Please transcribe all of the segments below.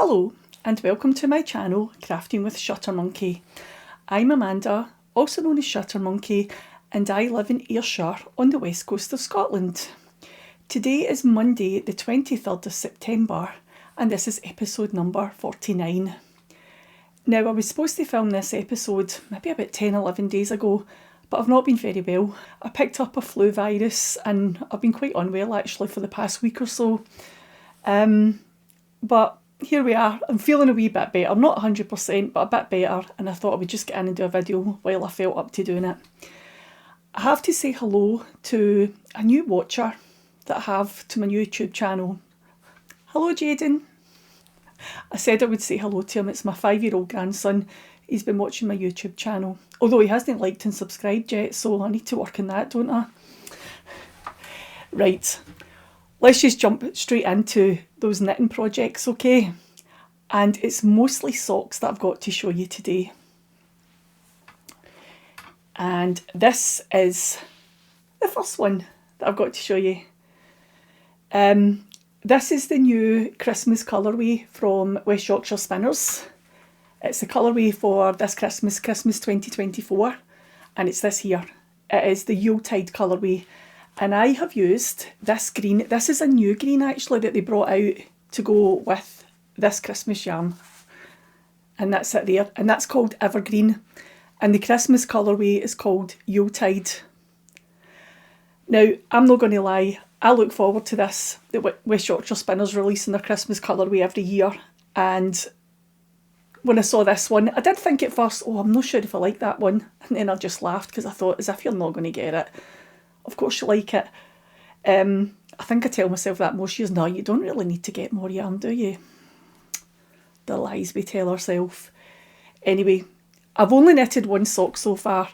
Hello and welcome to my channel Crafting with Shuttermonkey. I'm Amanda, also known as Shuttermonkey, and I live in Ayrshire on the west coast of Scotland. Today is Monday the 23rd of September and this is episode number 49. Now I was supposed to film this episode maybe about 10-11 days ago, but I've not been very well. I picked up a flu virus and I've been quite unwell actually for the past week or so. But here we are. I'm feeling a wee bit better, not 100% but a bit better, and I thought I would just get in and do a video while I felt up to doing it. I have to say hello to a new watcher that I have to my YouTube channel. Hello Jaden. I said I would say hello to him. It's my 5-year-old grandson. He's been watching my YouTube channel, although he hasn't liked and subscribed yet, so I need to work on that, don't I? Right, let's just jump straight into those knitting projects, okay? And it's mostly socks that I've got to show you today. And this is the first one that I've got to show you. This is the new Christmas colourway from West Yorkshire Spinners. It's the colourway for this Christmas 2024, and it's this here. It is the Yuletide colourway, and I have used this green. This is a new green actually that they brought out to go with this Christmas yarn, and that's it there, and that's called Evergreen, and the Christmas colourway is called Yuletide. Now, I'm not going to lie, I look forward to this, the West Yorkshire Spinners releasing their Christmas colourway every year, and when I saw this one, I did think at first, oh, I'm not sure if I like that one, and then I just laughed because I thought, as if you're not going to get it. Of course you like it. I think I tell myself that most years, no, you don't really need to get more yarn, do you? The lies we tell ourselves. Anyway, I've only knitted one sock so far.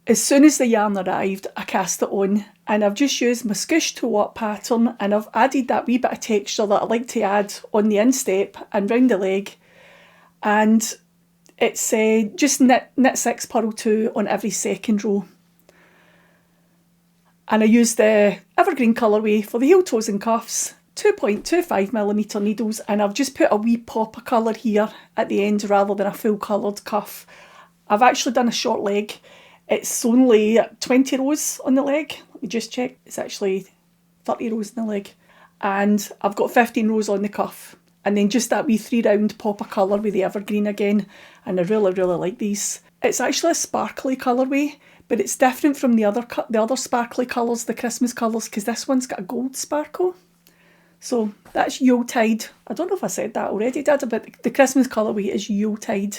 As soon as the yarn arrived, I cast it on, and I've just used my Squish to What pattern, and I've added that wee bit of texture that I like to add on the instep and round the leg. And it's just knit 6, purl 2 on every second row. And I used the Evergreen colourway for the heel, toes and cuffs, 2.25mm needles, and I've just put a wee pop of colour here at the end rather than a full coloured cuff. I've actually done a short leg. It's only 20 rows on the leg. Let me just check. It's actually 30 rows in the leg. And I've got 15 rows on the cuff. And then just that wee 3-round pop of colour with the Evergreen again. And I really, really like these. It's actually a sparkly colourway, but it's different from the other sparkly colours, the Christmas colours, because this one's got a gold sparkle. So that's Yuletide. I don't know if I said that already, did I? But the Christmas colourway is Yuletide.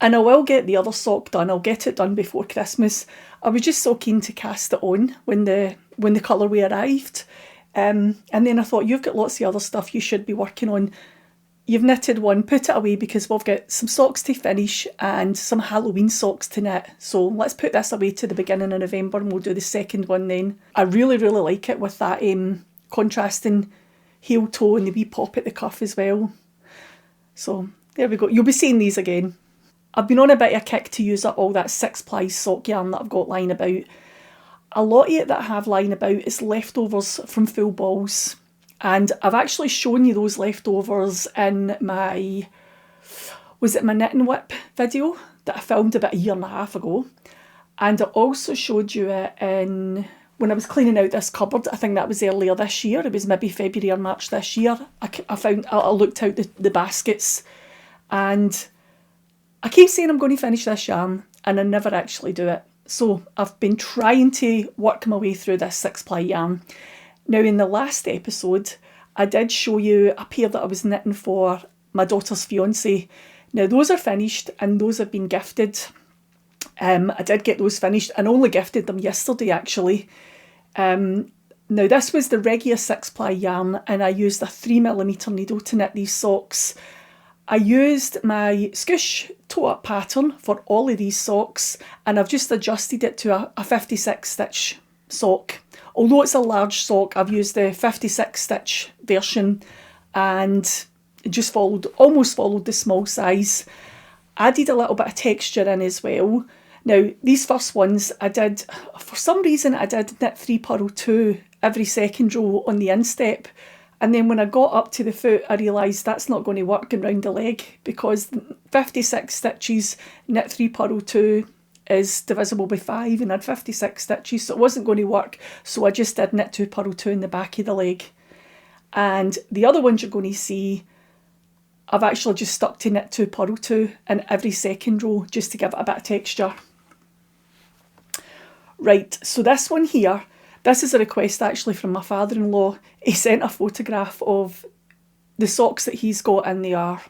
And I will get the other sock done. I'll get it done before Christmas. I was just so keen to cast it on when the colourway arrived. And then I thought, you've got lots of other stuff you should be working on. You've knitted one, put it away because we've got some socks to finish and some Halloween socks to knit. So let's put this away to the beginning of November and we'll do the second one then. I really, really like it with that contrasting heel toe and the wee pop at the cuff as well. So there we go. You'll be seeing these again. I've been on a bit of a kick to use up all that 6-ply sock yarn that I've got lying about. A lot of it that I have lying about is leftovers from full balls. And I've actually shown you those leftovers in my Knit and Whip video that I filmed about 1.5 years ago. And I also showed you it when I was cleaning out this cupboard. I think that was earlier this year. It was maybe February or March this year. I looked out the baskets, and I keep saying I'm going to finish this yarn and I never actually do it. So I've been trying to work my way through this 6-ply yarn. Now in the last episode, I did show you a pair that I was knitting for my daughter's fiance. Now those are finished and those have been gifted. I did get those finished and only gifted them yesterday actually. Now this was the Regia 6-ply yarn and I used a 3mm needle to knit these socks. I used my Squish Toe Up pattern for all of these socks and I've just adjusted it to a 56 stitch sock. Although it's a large sock, I've used the 56 stitch version and it just almost followed the small size. Added a little bit of texture in as well. Now these first ones for some reason I did knit 3 purl 2 every second row on the instep, And then when I got up to the foot, I realised that's not going to work going round the leg, because 56 stitches, knit 3, purl 2 is divisible by 5, and I had 56 stitches, so it wasn't going to work. So I just did knit 2, purl 2 in the back of the leg. And the other ones you're going to see, I've actually just stuck to knit 2, purl 2 in every second row, just to give it a bit of texture. Right, so this one here, this is a request actually from my father-in-law. He sent a photograph of the socks that he's got, and they are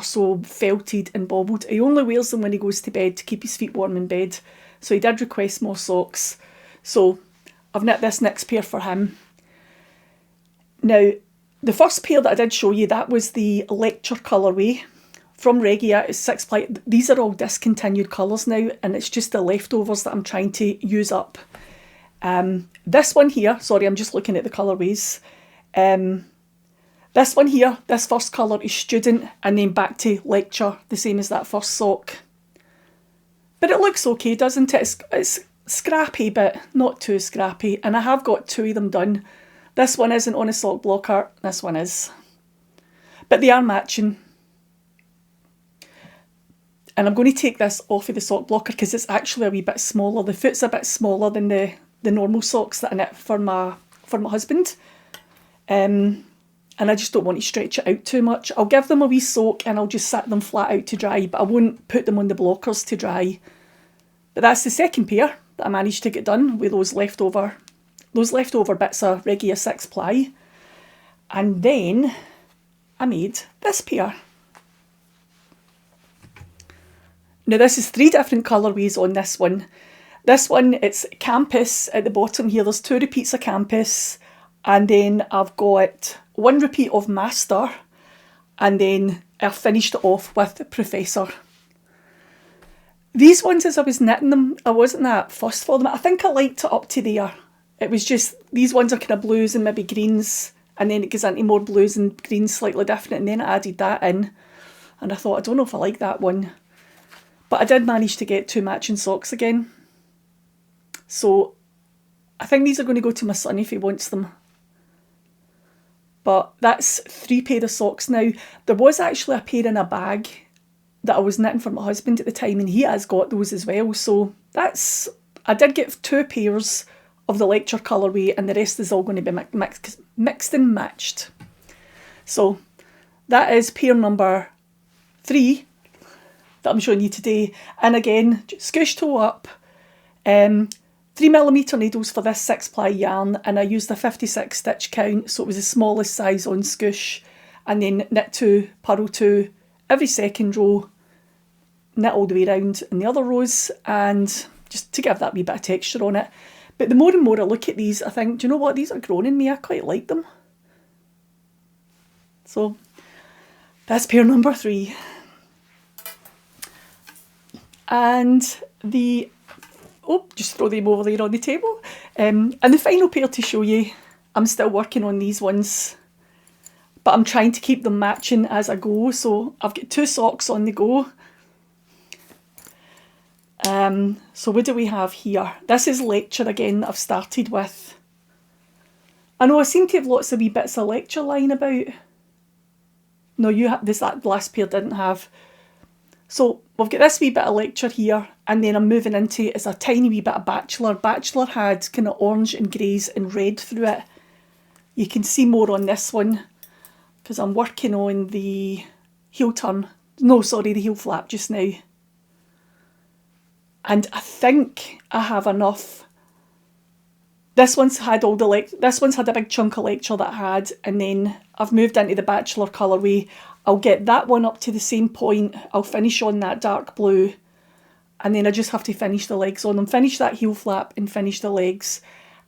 so felted and bobbled. He only wears them when he goes to bed to keep his feet warm in bed. So he did request more socks. So I've knit this next pair for him. Now, the first pair that I did show you, that was the Lecture colourway from Regia. It's 6 ply. These are all discontinued colours now, and it's just the leftovers that I'm trying to use up. This one here, sorry, I'm just looking at the colourways. This one here, this first colour is Student, and then back to Lecture, the same as that first sock. But it looks okay, doesn't it? It's scrappy, but not too scrappy. And I have got 2 of them done. This one isn't on a sock blocker, this one is. But they are matching. And I'm going to take this off of the sock blocker because it's actually a wee bit smaller. The foot's a bit smaller than the normal socks that I knit for my husband. And I just don't want to stretch it out too much. I'll give them a wee soak and I'll just set them flat out to dry, but I won't put them on the blockers to dry. But that's the second pair that I managed to get done with those leftover bits of Regia 6 ply. And then I made this pair. Now this is 3 different colourways on this one. This one, it's Campus at the bottom here. There's 2 repeats of Campus, and then I've got 1 repeat of Master, and then I finished it off with Professor. These ones, as I was knitting them, I wasn't that fussed for them. I think I liked it up to there. It was just, these ones are kind of blues and maybe greens, and then it goes into more blues and greens slightly different, and then I added that in. And I thought, I don't know if I like that one. But I did manage to get 2 matching socks again. So I think these are going to go to my son if he wants them. But that's 3 pair of socks now. There was actually a pair in a bag that I was knitting for my husband at the time, and he has got those as well. So that's, I did get 2 pairs of the Lecture colourway, and the rest is all going to be mixed and matched. So that is pair number 3 that I'm showing you today. And again, scoosh toe up, 3mm needles for this 6 ply yarn, and I used a 56 stitch count, so it was the smallest size on scoosh, and then knit 2, purl 2 every second row, knit all the way around in the other rows, and just to give that wee bit of texture on it. But the more and more I look at these, I think, do you know what, these are growing in me, I quite like them. So that's pair number 3. And the, just throw them over there on the table. And the final pair to show you, I'm still working on these ones, but I'm trying to keep them matching as I go. So I've got 2 socks on the go. So what do we have here? This is Lecture again that I've started with. I know I seem to have lots of wee bits of Lecture lying about. No, that last pair didn't have. So we've got this wee bit of Lecture here, and then I'm moving into is a tiny wee bit of Bachelor. Bachelor had kind of orange and greys and red through it. You can see more on this one because I'm working on the heel turn. No, sorry, the heel flap just now. And I think I have enough. This one's had this one's had a big chunk of Lecture that I had, and then I've moved into the Bachelor colourway. I'll get that one up to the same point. I'll finish on that dark blue, and then I just have to finish the legs on them. Finish that heel flap and finish the legs.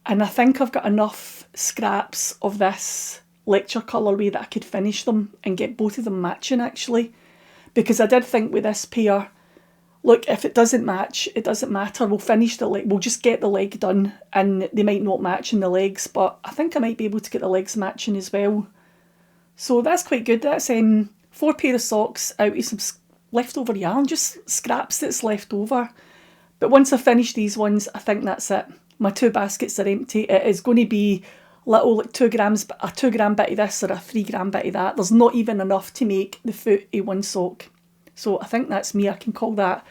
And I think I've got enough scraps of this Lecture colourway that I could finish them and get both of them matching actually. Because I did think with this pair, look, if it doesn't match, it doesn't matter. We'll finish the leg. We'll just get the leg done, and they might not match in the legs, but I think I might be able to get the legs matching as well. So that's quite good. That's 4 pair of socks out of some leftover yarn, just scraps that's left over. But once I finish these ones, I think that's it. My 2 baskets are empty. It is going to be little like 2 grams, a 2 gram bit of this or a 3 gram bit of that. There's not even enough to make the foot of one sock. So I think that's me. I can call that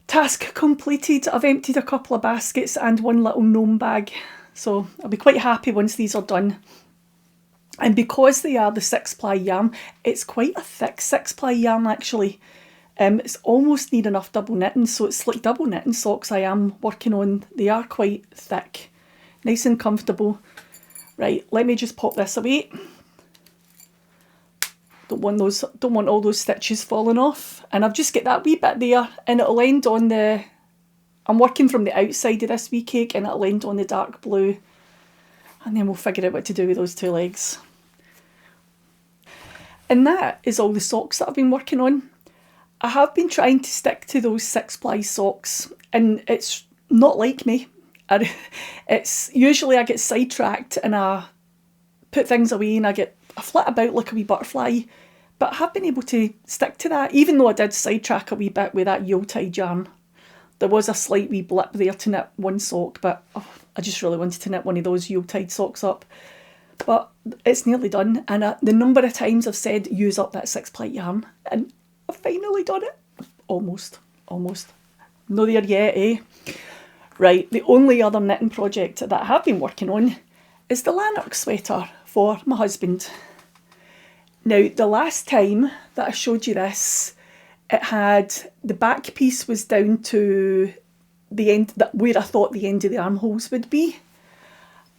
task completed. I've emptied a couple of baskets and one little gnome bag. So I'll be quite happy once these are done. And because they are the 6-ply yarn, it's quite a thick 6-ply yarn actually. It's almost near enough double knitting, so it's like double knitting socks I am working on. They are quite thick, nice and comfortable. Right, let me just pop this away. Don't want all those stitches falling off. And I've just got that wee bit there, and it'll end on the, I'm working from the outside of this wee cake, and it'll end on the dark blue. And then we'll figure out what to do with those 2 legs. And that is all the socks that I've been working on. I have been trying to stick to those 6-ply socks, and it's not like me. It's usually I get sidetracked and I put things away and I flit about like a wee butterfly, but I have been able to stick to that, even though I did sidetrack a wee bit with that Yuletide yarn. There was a slight wee blip there to knit one sock, but I just really wanted to knit one of those Yuletide socks up. But it's nearly done, and the number of times I've said use up that 6-ply yarn, and I've finally done it. Almost. No there yet, eh? Right, the only other knitting project that I have been working on is the Lanark sweater for my husband. Now, the last time that I showed you this, it had, the back piece was down to the end, where I thought the end of the armholes would be.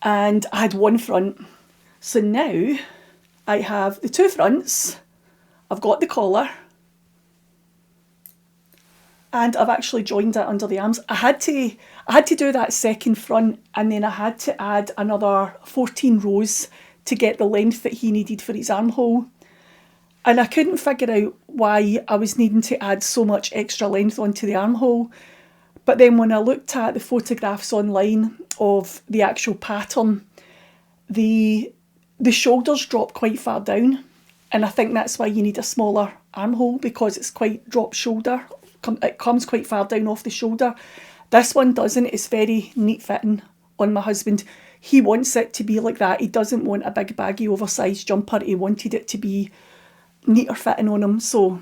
And I had one front. So now I have the 2 fronts, I've got the collar, and I've actually joined it under the arms. I had to do that second front, and then I had to add another 14 rows to get the length that he needed for his armhole. And I couldn't figure out why I was needing to add so much extra length onto the armhole. But then when I looked at the photographs online of the actual pattern, the shoulders drop quite far down, and I think that's why you need a smaller armhole, because it's quite drop shoulder. It comes quite far down off the shoulder. This one doesn't. It's very neat fitting on my husband. He wants it to be like that. He doesn't want a big baggy oversized jumper. He wanted it to be neater fitting on him. So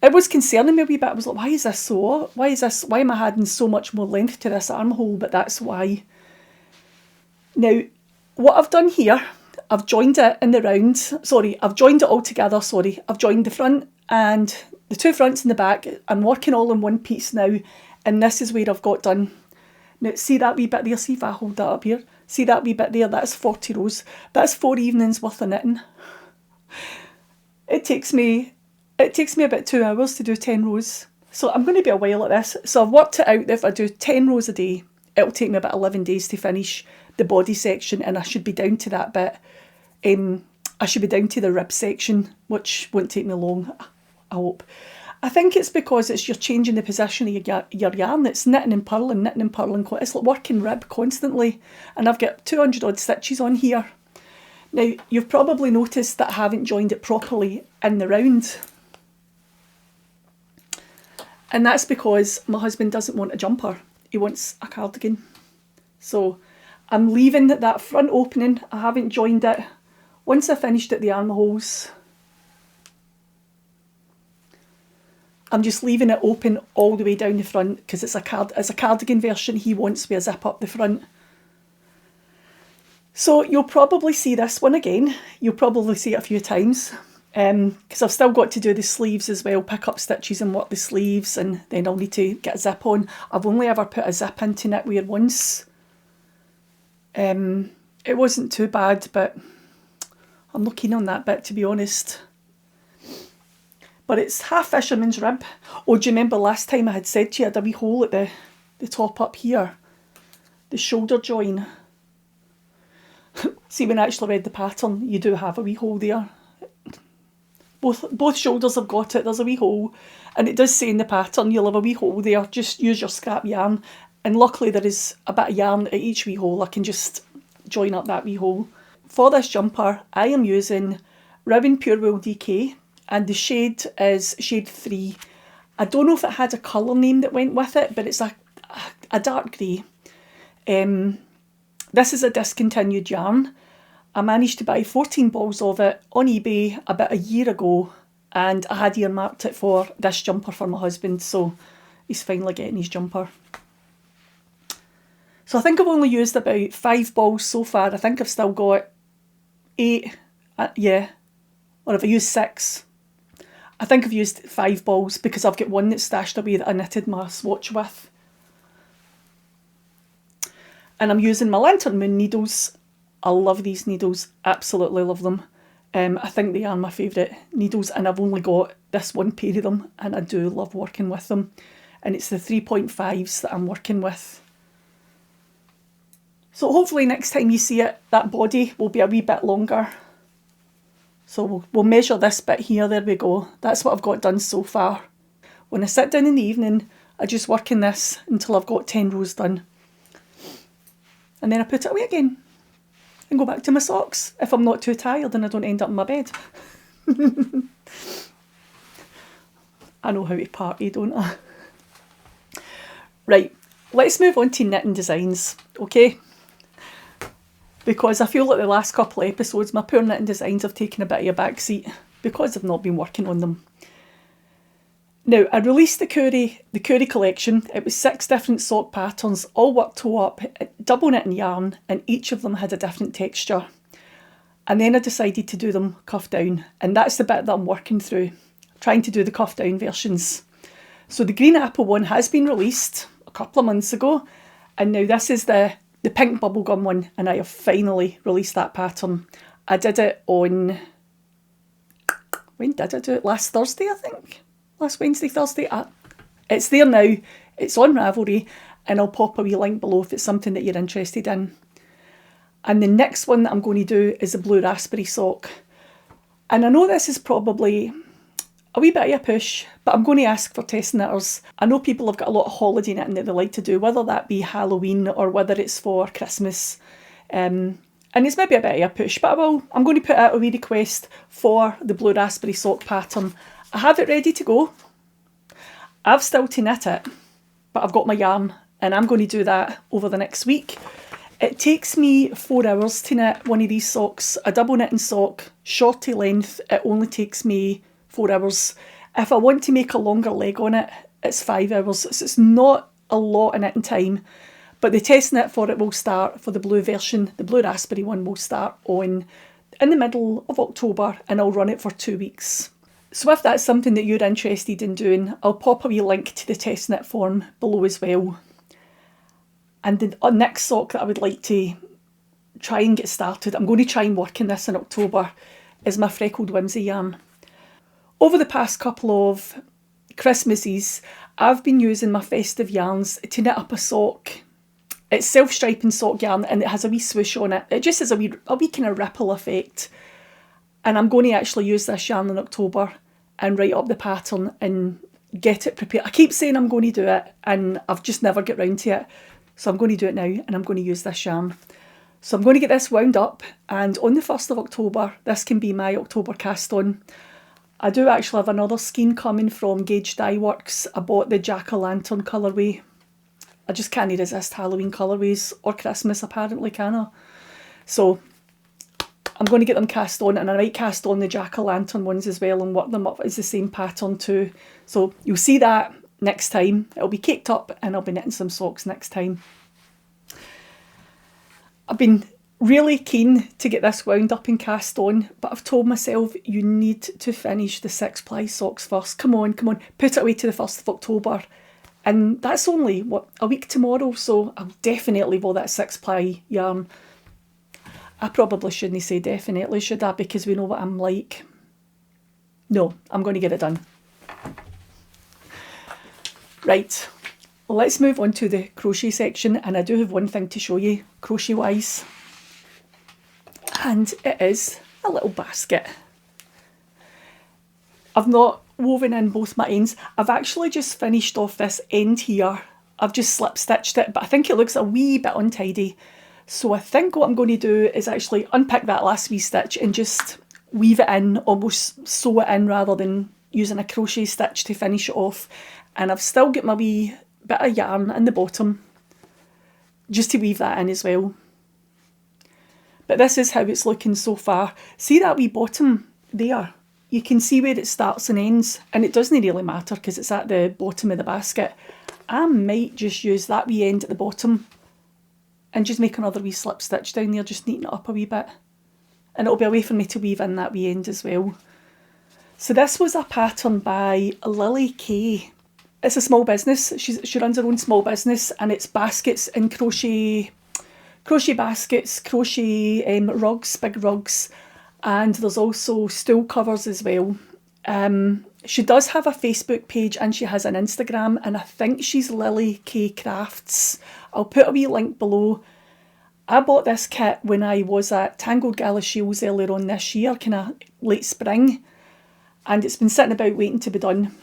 it was concerning me a wee bit. I was like, why am I adding so much more length to this armhole? But that's why. Now, what I've done here, I've joined it in the round. I've joined it all together. I've joined the front and the 2 fronts in the back. I'm working all in one piece now, and this is where I've got done. Now, see that wee bit there? See if I hold that up here? See that wee bit there? That's 40 rows. That's 4 evenings worth of knitting. It takes me about 2 hours to do 10 rows. So I'm going to be a while at this. So I've worked it out that if I do 10 rows a day, it'll take me about 11 days to finish the body section, and I should be down to that bit. I should be down to the rib section, which won't take me long, I hope. I think it's because you're changing the position of your yarn. It's knitting and purling. It's like working rib constantly. And I've got 200 odd stitches on here. Now, you've probably noticed that I haven't joined it properly in the round. And that's because my husband doesn't want a jumper. He wants a cardigan. So I'm leaving that front opening. I haven't joined it. Once I finished at the armholes, I'm just leaving it open all the way down the front because it's a cardigan version he wants with a zip up the front. So you'll probably see this one again. You'll probably see it a few times because I've still got to do the sleeves as well, pick up stitches and work the sleeves, and then I'll need to get a zip on. I've only ever put a zip into knitwear once. It wasn't too bad, but I'm not keen on that bit, to be honest. But it's half fisherman's rib. Oh, do you remember last time I had said to you I had a wee hole at the top up here? The shoulder join. See, when I actually read the pattern, you do have a wee hole there. Both shoulders have got it. There's a wee hole. And it does say in the pattern you'll have a wee hole there. Just use your scrap yarn. And luckily there is a bit of yarn at each wee hole. I can just join up that wee hole. For this jumper, I am using Rowan Pure Wool DK, and the shade is shade 3. I don't know if it had a colour name that went with it, but it's a dark grey. This is a discontinued yarn. I managed to buy 14 balls of it on eBay about a year ago, and I had earmarked it for this jumper for my husband, so he's finally getting his jumper. So I think I've only used about 5 balls so far. I think I've still got 8, yeah, or have I used 6? I think I've used 5 balls because I've got one that's stashed away that I knitted my swatch with. And I'm using my Lantern Moon needles. I love these needles, absolutely love them. I think they are my favourite needles, and I've only got this one pair of them, and I do love working with them. And it's the 3.5s that I'm working with. So hopefully next time you see it, that body will be a wee bit longer. So we'll measure this bit here, there we go. That's what I've got done so far. When I sit down in the evening, I just work in this until I've got 10 rows done. And then I put it away again and go back to my socks if I'm not too tired and I don't end up in my bed. I know how to party, don't I? Right, let's move on to knitting designs, okay? Because I feel like the last couple of episodes, my poor knitting designs have taken a bit of a backseat because I've not been working on them. Now, I released the Coorie Collection. It was 6 different sock patterns, all worked to up, double knitting yarn, and each of them had a different texture. And then I decided to do them cuff down, and that's the bit that I'm working through, trying to do the cuff down versions. So the green apple one has been released a couple of months ago, and now this is the pink bubblegum one, and I have finally released that pattern. I did it on, when did I do it? Last Thursday, I think. Last Wednesday, Thursday. It's there now. It's on Ravelry, and I'll pop a wee link below if it's something that you're interested in. And the next one that I'm going to do is a blue raspberry sock. And I know this is probably a wee bit of a push, but I'm going to ask for test knitters. I know people have got a lot of holiday knitting that they like to do, whether that be Halloween or whether it's for Christmas. And it's maybe a bit of a push, but I'm going to put out a wee request for the blue raspberry sock pattern. I have it ready to go. I've still to knit it, but I've got my yarn, and I'm going to do that over the next week. It takes me 4 hours to knit one of these socks. A double knitting sock, shorty length, it only takes me 4 hours. If I want to make a longer leg on it, it's 5 hours. So it's not a lot of knitting time. But the test knit for it will start, for the blue version, the blue raspberry one will start in the middle of October, and I'll run it for 2 weeks. So if that's something that you're interested in doing, I'll pop a wee link to the test knit form below as well. And the next sock that I would like to try and get started, I'm going to try and work in this in October, is my Freckled Whimsy yarn. Over the past couple of Christmases, I've been using my festive yarns to knit up a sock. It's self-striping sock yarn, and it has a wee swoosh on it. It just has a wee kind of ripple effect. And I'm going to actually use this yarn in October and write up the pattern and get it prepared. I keep saying I'm going to do it, and I've just never get round to it. So I'm going to do it now, and I'm going to use this yarn. So I'm going to get this wound up, and on the 1st of October, this can be my October cast on. I do actually have another skein coming from Gauge Dye Works. I bought the Jack-o'-lantern colourway. I just can't resist Halloween colourways, or Christmas apparently, can I? So I'm going to get them cast on, and I might cast on the Jack-o'-lantern ones as well and work them up as the same pattern too. So you'll see that next time. It'll be caked up, and I'll be knitting some socks next time. I've been really keen to get this wound up and cast on, but I've told myself you need to finish the 6-ply socks first. Come on, put it away to the 1st of October. And that's only, a week tomorrow, so I'll definitely wear that 6-ply yarn. I probably shouldn't say definitely, should I? Because we know what I'm like. No, I'm going to get it done. Right, let's move on to the crochet section, and I do have one thing to show you, crochet-wise. And it is a little basket. I've not woven in both my ends. I've actually just finished off this end here. I've just slip stitched it, but I think it looks a wee bit untidy. So I think what I'm going to do is actually unpick that last wee stitch and just weave it in, almost sew it in rather than using a crochet stitch to finish it off. And I've still got my wee bit of yarn in the bottom, just to weave that in as well. But this is how it's looking so far. See that wee bottom there? You can see where it starts and ends, and it doesn't really matter because it's at the bottom of the basket. I might just use that wee end at the bottom and just make another wee slip stitch down there, just neaten it up a wee bit. And it'll be a way for me to weave in that wee end as well. So this was a pattern by Lily Kay. It's a small business. She runs her own small business, and it's baskets and crochet baskets, crochet rugs, big rugs, and there's also stool covers as well. She does have a Facebook page and she has an Instagram, and I think she's Lily Kay Crafts. I'll put a wee link below. I bought this kit when I was at Tangled Gala Shields earlier on this year, kind of late spring, and it's been sitting about waiting to be done.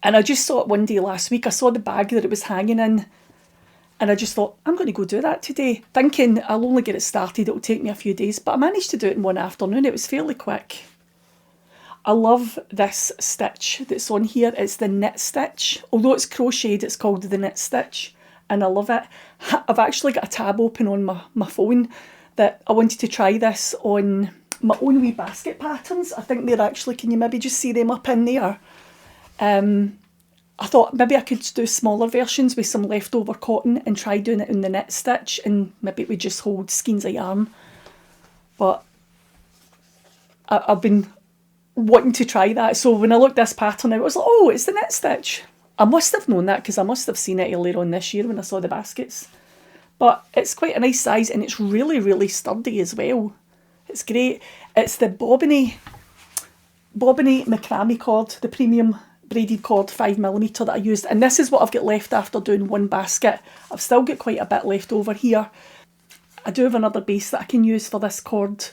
And I just saw it one day last week. I saw the bag that it was hanging in, and I just thought, I'm going to go do that today, thinking I'll only get it started, it'll take me a few days, but I managed to do it in one afternoon. It was fairly quick. I love this stitch that's on here. It's the knit stitch. Although it's crocheted, it's called the knit stitch, and I love it. I've actually got a tab open on my phone that I wanted to try this on my own wee basket patterns. I think they're actually, can you maybe just see them up in there? I thought maybe I could do smaller versions with some leftover cotton and try doing it in the knit stitch, and maybe it would just hold skeins of yarn. But I've been wanting to try that. So when I looked this pattern out, I was like, oh, it's the knit stitch. I must have known that because I must have seen it earlier on this year when I saw the baskets. But it's quite a nice size, and it's really, really sturdy as well. It's great. It's the Bobbiny macrame cord, the premium braided cord 5mm that I used, and this is what I've got left after doing one basket. I've still got quite a bit left over here. I do have another base that I can use for this cord,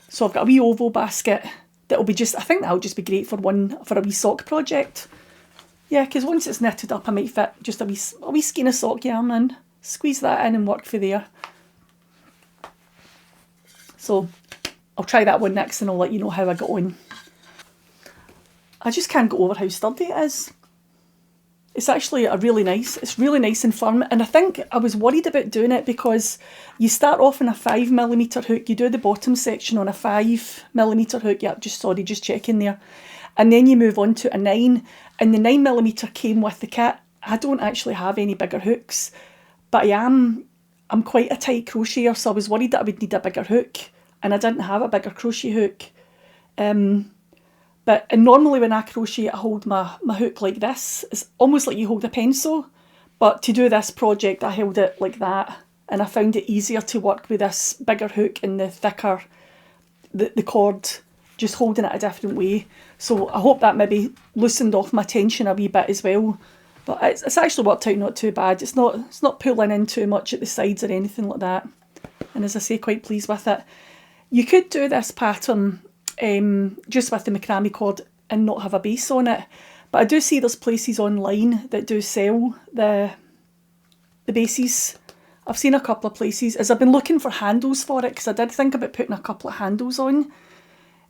so I've got a wee oval basket that'll be just, I think that'll just be great for a wee sock project. Yeah, because once it's knitted up, I might fit just a wee skein of sock yarn in, squeeze that in and work for there. So I'll try that one next and I'll let you know how I got on. I just can't get over how sturdy it is. It's actually it's really nice and firm, and I think I was worried about doing it because you start off on a 5mm hook, you do the bottom section on a 5mm hook, just checking there, and then you move on to a 9, and the 9mm came with the kit. I don't actually have any bigger hooks, but I'm quite a tight crocheter, so I was worried that I would need a bigger hook, and I didn't have a bigger crochet hook. But normally when I crochet, I hold my hook like this. It's almost like you hold a pencil. But to do this project, I held it like that. And I found it easier to work with this bigger hook and the thicker, the cord, just holding it a different way. So I hope that maybe loosened off my tension a wee bit as well. But it's actually worked out not too bad. It's not pulling in too much at the sides or anything like that. And as I say, quite pleased with it. You could do this pattern just with the macrame cord and not have a base on it, but I do see there's places online that do sell the bases. I've seen a couple of places as I've been looking for handles for it, because I did think about putting a couple of handles on.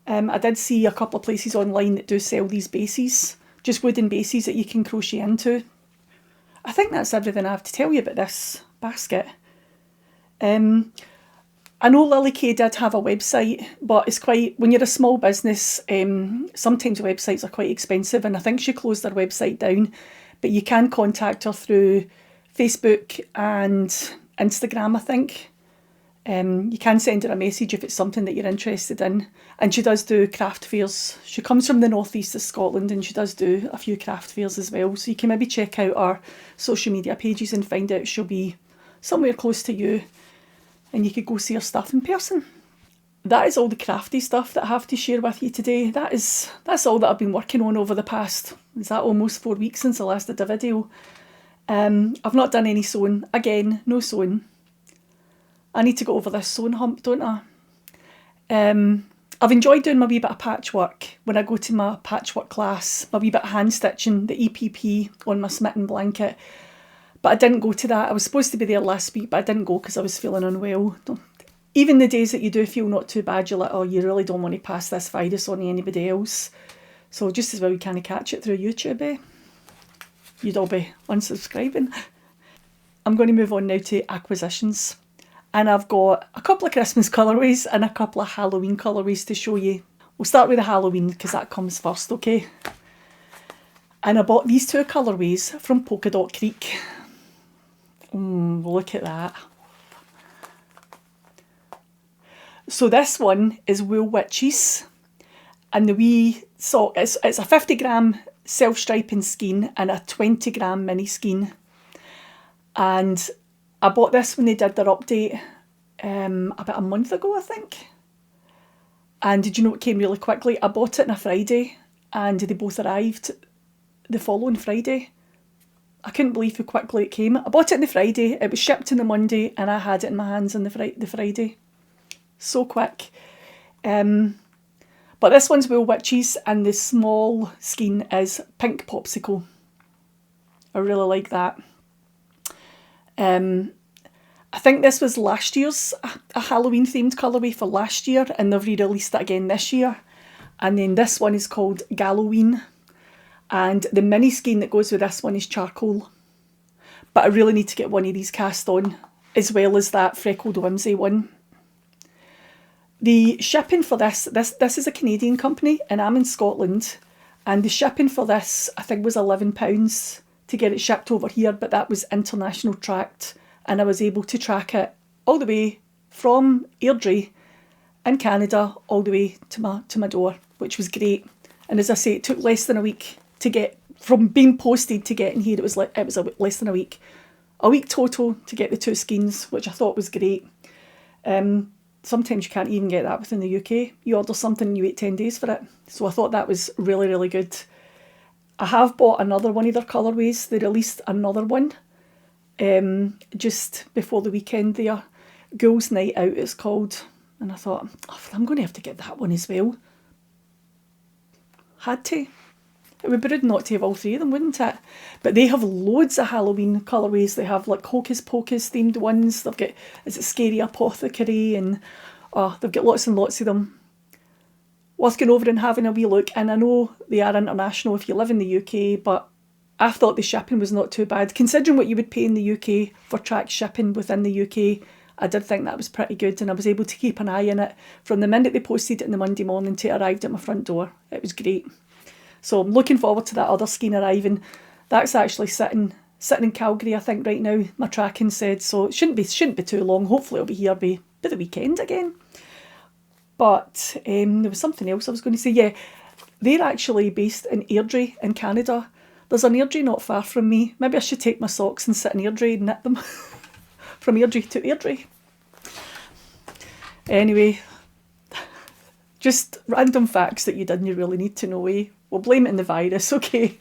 I did see a couple of places online that do sell these bases, just wooden bases that you can crochet into. I think that's everything I have to tell you about this basket. I know Lily Kay did have a website, but it's quite, when you're a small business, sometimes websites are quite expensive, and I think she closed her website down, but you can contact her through Facebook and Instagram, I think. You can send her a message if it's something that you're interested in, and she does do craft fairs. She comes from the northeast of Scotland, and she does do a few craft fairs as well, so you can maybe check out our social media pages and find out if she'll be somewhere close to you, and you could go see her stuff in person. That is all the crafty stuff that I have to share with you today. That's all that I've been working on over the past, is that almost 4 weeks since I last did a video. I've not done any sewing. Again, no sewing. I need to get over this sewing hump, don't I? I've enjoyed doing my wee bit of patchwork when I go to my patchwork class, my wee bit of hand stitching, the EPP on my smitten blanket. But I didn't go to that. I was supposed to be there last week, but I didn't go because I was feeling unwell. Even the days that you do feel not too bad, you're like, oh, you really don't want to pass this virus on to anybody else. So just as well you can't catch it through YouTube, eh? You'd all be unsubscribing. I'm going to move on now to acquisitions. And I've got a couple of Christmas colourways and a couple of Halloween colourways to show you. We'll start with the Halloween because that comes first, okay? And I bought these two colourways from Polka Dot Creek. Look at that. So this one is Wool Witches, and the wee sock, it's a 50 gram self-striping skein and a 20 gram mini skein. And I bought this when they did their update about a month ago, I think. And did you know it came really quickly? I bought it on a Friday and they both arrived the following Friday. I couldn't believe how quickly it came. I bought it on the Friday, it was shipped on the Monday, and I had it in my hands on the Friday. So quick. But this one's Wool Witches, and the small skein is Pink Popsicle. I really like that. I think this was last year's a Halloween themed colourway for last year, and they've re-released it again this year. And then this one is called Galloween, and the mini skein that goes with this one is Charcoal. But I really need to get one of these cast on, as well as that Freckled Whimsy one. The shipping for this is a Canadian company, and I'm in Scotland, and the shipping for this I think was £11 to get it shipped over here, but that was international tracked, and I was able to track it all the way from Airdrie in Canada all the way to my door, which was great. And as I say, it took less than a week to get from being posted to getting here. It was less than a week total to get the two skeins, which I thought was great. Sometimes you can't even get that within the UK. You order something and you wait 10 days for it. So I thought that was really, really good. I have bought another one of their colourways. They released another one just before the weekend there. Girls' Night Out it's called. And I thought, I'm going to have to get that one as well. Had to. It would be rude not to have all three of them, wouldn't it? But they have loads of Halloween colourways. They have like Hocus Pocus themed ones. They've got, is it Scary Apothecary? And they've got lots and lots of them. Worth going over and having a wee look. And I know they are international if you live in the UK, but I thought the shipping was not too bad. Considering what you would pay in the UK for track shipping within the UK, I did think that was pretty good, and I was able to keep an eye on it from the minute they posted it on the Monday morning till it arrived at my front door. It was great. So I'm looking forward to that other skein arriving. That's actually sitting in Calgary, I think, right now. My tracking said, so it shouldn't be too long. Hopefully it'll be here by the weekend again. But there was something else I was going to say. Yeah, they're actually based in Airdrie in Canada. There's an Airdrie not far from me. Maybe I should take my socks and sit in Airdrie and knit them from Airdrie to Airdrie. Anyway, just random facts that you didn't really need to know, eh? We'll blame it on the virus, okay?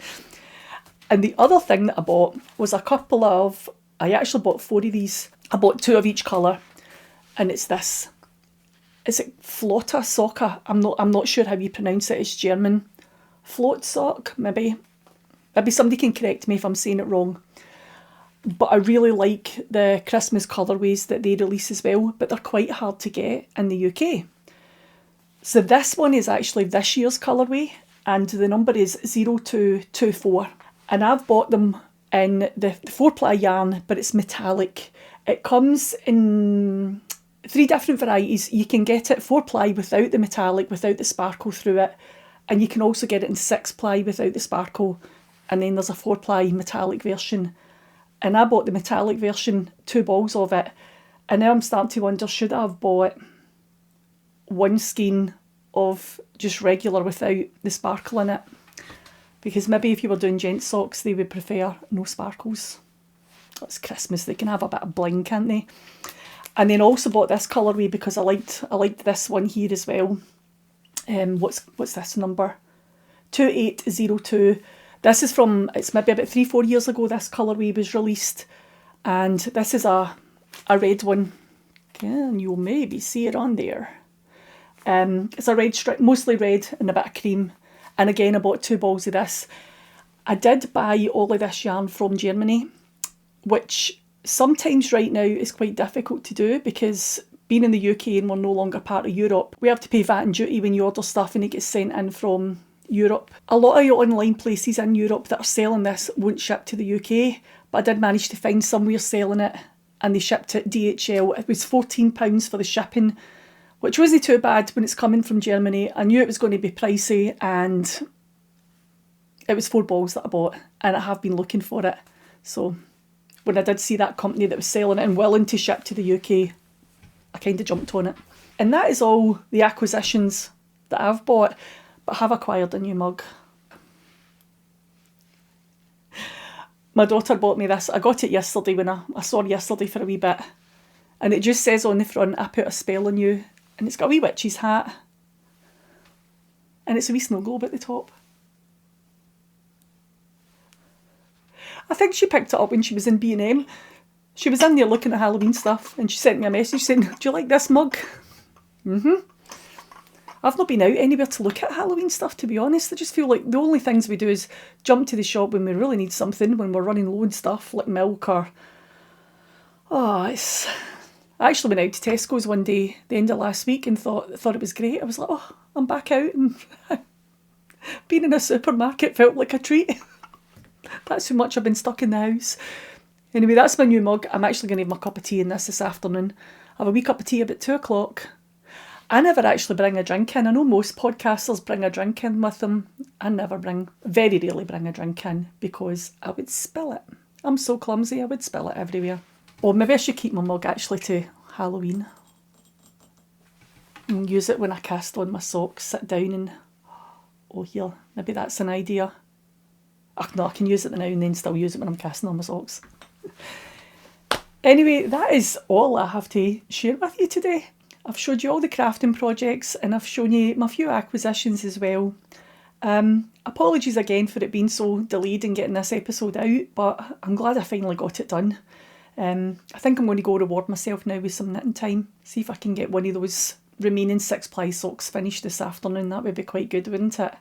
And the other thing that I bought was I actually bought 4 of these. I bought 2 of each colour, and it's this. Is it Flotta Socka? I'm not sure how you pronounce it. It's German. Float sock, maybe. Maybe somebody can correct me if I'm saying it wrong. But I really like the Christmas colourways that they release as well, but they're quite hard to get in the UK. So this one is actually this year's colourway, and the number is 0224. And I've bought them in the 4-ply yarn, but it's metallic. It comes in 3 different varieties. You can get it 4-ply without the metallic, without the sparkle through it. And you can also get it in 6-ply without the sparkle. And then there's a 4-ply metallic version. And I bought the metallic version, 2 balls of it. And now I'm starting to wonder, should I have bought one skein of just regular without the sparkle in it? Because maybe if you were doing gent socks, they would prefer no sparkles. It's Christmas, they can have a bit of bling, can't they? And then also bought this colourway because I liked this one here as well. What's this number? 2802. This is from, it's maybe about 3-4 years ago this colourway was released. And this is a red one. And you'll maybe see it on there. It's a red strip, mostly red and a bit of cream. And again, I bought 2 balls of this. I did buy all of this yarn from Germany, which sometimes right now is quite difficult to do because being in the UK and we're no longer part of Europe, we have to pay VAT and duty when you order stuff and it gets sent in from Europe. A lot of online places in Europe that are selling this won't ship to the UK, but I did manage to find somewhere selling it and they shipped it DHL. It was £14 for the shipping, which wasn't too bad when it's coming from Germany. I knew it was going to be pricey, and it was 4 balls that I bought, and I have been looking for it. So when I did see that company that was selling it and willing to ship to the UK, I kind of jumped on it. And that is all the acquisitions that I've bought, but I have acquired a new mug. My daughter bought me this. I got it yesterday when I saw her yesterday for a wee bit. And it just says on the front, I put a spell on you. And it's got a wee witch's hat. And it's a wee snow globe at the top. I think she picked it up when she was in B&M. She was in there looking at Halloween stuff, and she sent me a message saying, "Do you like this mug?" I've not been out anywhere to look at Halloween stuff, to be honest. I just feel like the only things we do is jump to the shop when we really need something, when we're running low on stuff, like milk or... I actually went out to Tesco's one day, the end of last week, and thought it was great. I was like, oh, I'm back out, and being in a supermarket felt like a treat. That's how much I've been stuck in the house. Anyway, that's my new mug. I'm actually going to have my cup of tea in this afternoon. I have a wee cup of tea about 2 o'clock. I never actually bring a drink in. I know most podcasters bring a drink in with them. I very rarely bring a drink in, because I would spill it. I'm so clumsy, I would spill it everywhere. Or maybe I should keep my mug actually to Halloween. And use it when I cast on my socks, sit down and... Oh, here, maybe that's an idea. Oh, no, I can use it now and then still use it when I'm casting on my socks. Anyway, that is all I have to share with you today. I've showed you all the crafting projects, and I've shown you my few acquisitions as well. Apologies again for it being so delayed in getting this episode out, but I'm glad I finally got it done. I think I'm going to go reward myself now with some knitting time. See if I can get one of those remaining 6-ply socks finished this afternoon. That would be quite good, wouldn't it?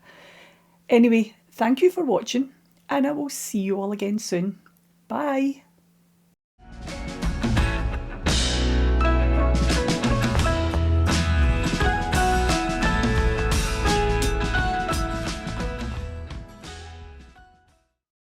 Anyway, thank you for watching, and I will see you all again soon. Bye!